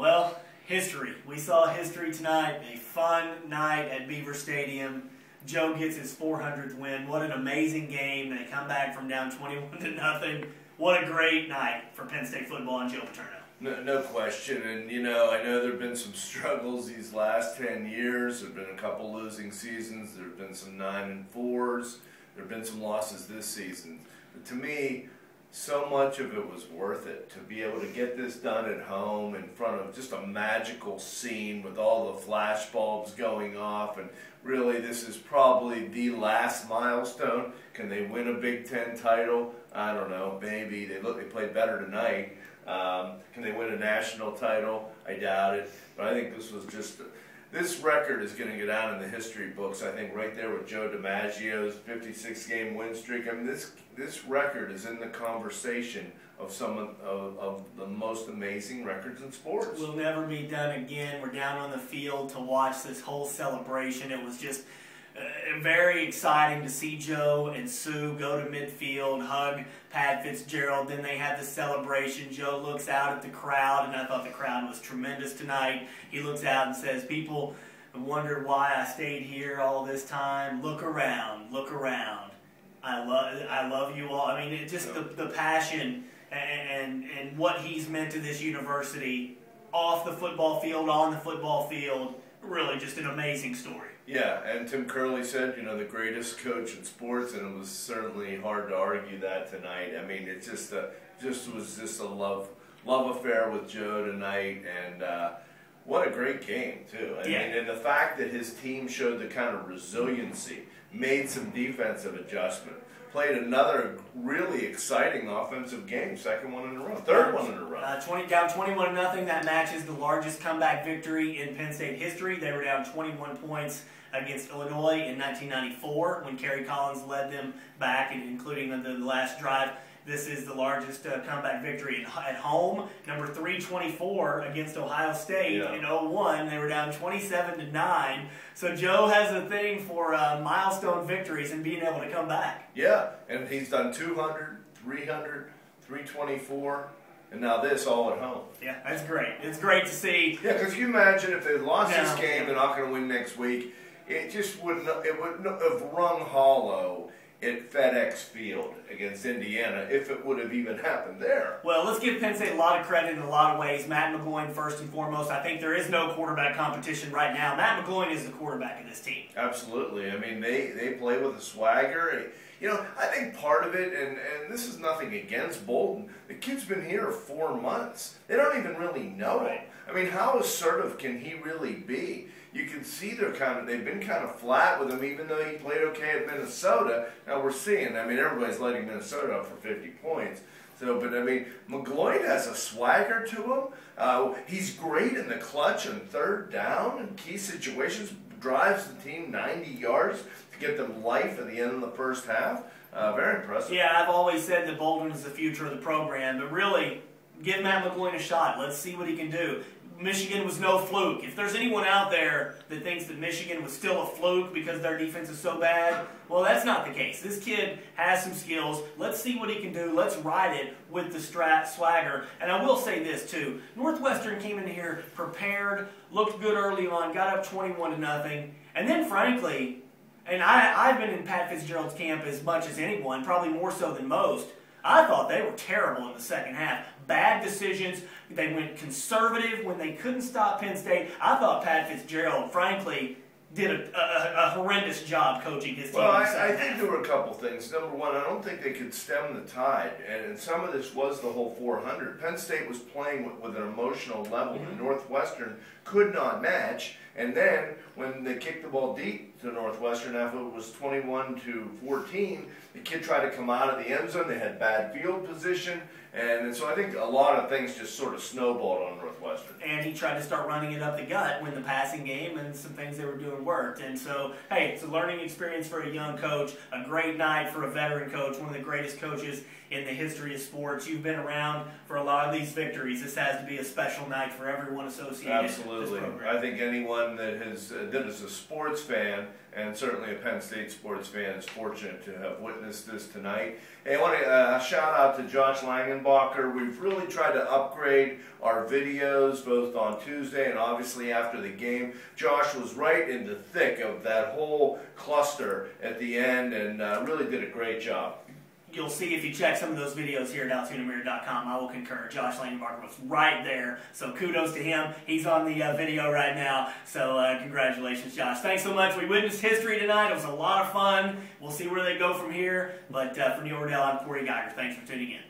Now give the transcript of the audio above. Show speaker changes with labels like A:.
A: Well, history. We saw history tonight. A fun night at Beaver Stadium. Joe gets his 400th win. What an amazing game. They come back from down 21-0. What a great night for Penn State football and Joe Paterno.
B: No question, and I know there have been some struggles these last 10 years. There have been a couple losing seasons. There have been some 9-4s. There have been some losses this season. But to me, so much of it was worth it to be able to get this done at home in front of just a magical scene with all the flash bulbs going off. And really, this is probably the last milestone. Can they win a Big Ten title? I don't know. Maybe. They played better tonight. Can they win a national title? I doubt it. But I think this was just this record is going to go down in the history books. I think right there with Joe DiMaggio's 56-game win streak. I mean, this record is in the conversation of some of the most amazing records in sports.
A: Will never be done again. We're down on the field to watch this whole celebration. It was just very exciting to see Joe and Sue go to midfield, hug Pat Fitzgerald. Then they had the celebration. Joe looks out at the crowd, and I thought the crowd was tremendous tonight. He looks out and says, "People wondered why I stayed here all this time. Look around, look around. I love you all." I mean, it just the passion and what he's meant to this university off the football field, on the football field. Really just an amazing story.
B: Yeah, and Tim Curley said, the greatest coach in sports, and it was certainly hard to argue that tonight. I mean, it was just a love affair with Joe tonight, and what a great game too. I mean, and the fact that his team showed the kind of resiliency, made some defensive adjustment, played another really exciting offensive game, second one in a row, third one in a row.
A: Down 21-0. That matches the largest comeback victory in Penn State history. They were down 21 points against Illinois in 1994 when Kerry Collins led them back, and including the last drive. This is the largest comeback victory at home. Number 324 against Ohio State in 2001. They were down 27-9. So Joe has a thing for milestone victories and being able to come back.
B: Yeah, and he's done 200, 300, 324, and now this all at home.
A: Yeah, that's great. It's great to see.
B: Yeah, because you imagine if they lost this game, they're not going to win next week. It just wouldn't. It wouldn't have rung hollow at FedEx Field against Indiana if it would have even happened there.
A: Well, let's give Penn State a lot of credit in a lot of ways. Matt McGloin, first and foremost. I think there is no quarterback competition right now. Matt McGloin is the quarterback of this team.
B: Absolutely. I mean, they play with a swagger. I think part of it, and this is nothing against Bolton, the kid's been here 4 months. They don't even really know him. I mean, how assertive can he really be? You can see they've been kind of flat with him, even though he played okay at Minnesota. Now we're seeing, everybody's letting Minnesota up for 50 points. So, but McGloin has a swagger to him. He's great in the clutch on third down in key situations. Drives the team 90 yards to get them life at the end of the first half. Very impressive.
A: Yeah, I've always said that Bolton is the future of the program, but really, give Matt McGloin a shot. Let's see what he can do. Michigan was no fluke. If there's anyone out there that thinks that Michigan was still a fluke because their defense is so bad, well, that's not the case. This kid has some skills. Let's see what he can do. Let's ride it with the swagger. And I will say this, too. Northwestern came in here prepared, looked good early on, got up 21-0. And then, frankly, and I've been in Pat Fitzgerald's camp as much as anyone, probably more so than most, I thought they were terrible in the second half. Bad decisions. They went conservative when they couldn't stop Penn State. I thought Pat Fitzgerald, frankly, did a horrendous job coaching his team.
B: Well, I think there were a couple things. Number one, I don't think they could stem the tide, and some of this was the whole 400. Penn State was playing with an emotional level that Northwestern could not match, and then when they kicked the ball deep to Northwestern after it was 21-14, the kid tried to come out of the end zone. They had bad field position, and so I think a lot of things just sort of snowballed on Northwestern.
A: And he tried to start running it up the gut when the passing game and some things they were doing worked. And so, hey, it's a learning experience for a young coach, a great night for a veteran coach, one of the greatest coaches in the history of sports. You've been around for a lot of these victories. This has to be a special night for everyone associated
B: Absolutely.
A: with this program.
B: I think anyone that is a sports fan, and certainly a Penn State sports fan, is fortunate to have witnessed this tonight. Hey, I want to shout out to Josh Langenbacher. We've really tried to upgrade our videos both on Tuesday and obviously after the game. Josh was right in the thick of that whole cluster at the end and really did a great job.
A: You'll see if you check some of those videos here at AltoonaMirror.com. I will concur. Josh Langenbacher was right there. So kudos to him. He's on the video right now. So congratulations, Josh. Thanks so much. We witnessed history tonight. It was a lot of fun. We'll see where they go from here. But for Neil Rudel, I'm Cory Geiger. Thanks for tuning in.